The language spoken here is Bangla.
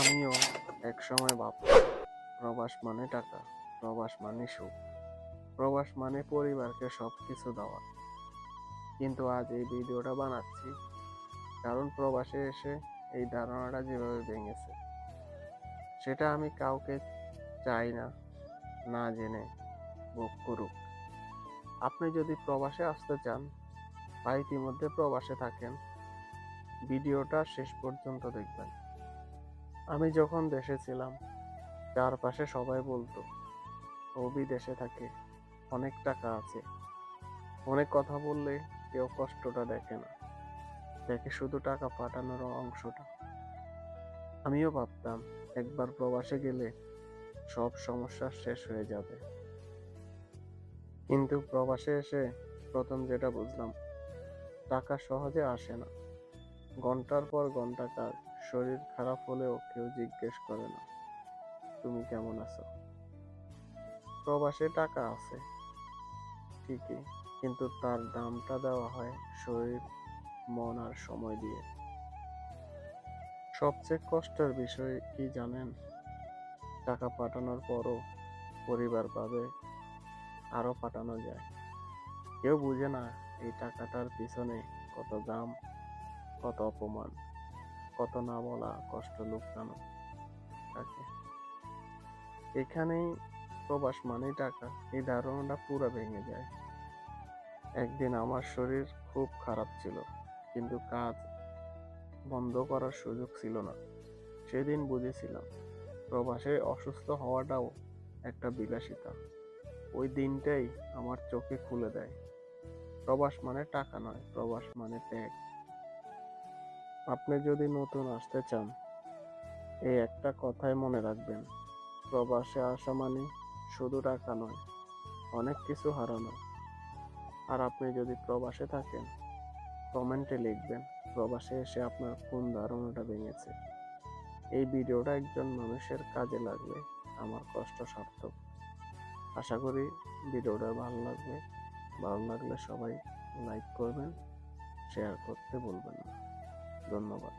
আমিও একসময় ভাবতাম প্রবাস মানে টাকা, প্রবাস মানে সুখ, প্রবাস মানে পরিবারকে সবকিছু দেওয়া। কিন্তু আজ এই ভিডিওটা বানাচ্ছি কারণ প্রবাসে এসে এই ধারণাটা যেভাবে ভেঙেছে সেটা আমি কাউকে চাই না, না জেনে ভোগ করুক। আপনি যদি প্রবাসে আসতে চান বা ইতিমধ্যে প্রবাসে থাকেন, ভিডিওটা শেষ পর্যন্ত দেখবেন। আমি যখন দেশে ছিলাম চারপাশে সবাই বলতো ও বিদেশে থাকে, অনেক টাকা আছে। অনেক কথা বললে কেউ কষ্টটা দেখে না, দেখে শুধু টাকা পাঠানোর অংশটা। আমিও ভাবতাম একবার প্রবাসে গেলে সব সমস্যা শেষ হয়ে যাবে, কিন্তু প্রবাসে এসে প্রথম যেটা বুঝলাম, টাকা সহজে আসে না। ঘন্টার পর ঘন্টা কাজ, শরীর খারাপ হলেও কেউ জিজ্ঞেস করে না তুমি কেমন আছো। প্রবাসে টাকা আছে ঠিকই, কিন্তু তার দামটা দেওয়া হয় শরীর, মন আর সময় দিয়ে। সবচেয়ে কষ্টের বিষয় কি জানেন? টাকা পাঠানোর পরও পরিবার ভাবে আরো পাঠানো যায়। কেউ বুঝে না এই টাকাটার পিছনে কত দাম, কত অপমান, কত না বলা কষ্ট লুকানো থাকে। এখানেই প্রবাস মানেই টাকা, এই ধারণাটা পুরো ভেঙে যায়। একদিন আমার শরীর খুব খারাপ ছিল, কিন্তু কাজ বন্ধ করার সুযোগ ছিল না। সেদিন বুঝেছিলাম প্রবাসে অসুস্থ হওয়াটাও একটা বিলাসিতা। ওই দিনটাই আমার চোখে খুলে দেয় প্রবাস মানে টাকা নয়, প্রবাস মানে ত্যাগ। আপনি যদি নতুন আসতে চান, এই একটা কথাই মনে রাখবেন, প্রবাসে আসা মানে শুধু টাকা নয়, অনেক কিছু হারানো। আর আপনি যদি প্রবাসে থাকেন, কমেন্টে লিখবেন প্রবাসে এসে আপনার কোন ধারণাটা ভেঙেছে। এই ভিডিওটা একজন মানুষের কাজে লাগলে আমার কষ্ট সার্থক। আশা করি ভিডিওটা ভালো লাগবে। ভালো লাগলে সবাই লাইক করবেন, শেয়ার করতে ভুলবেন না। ধন্যবাদ।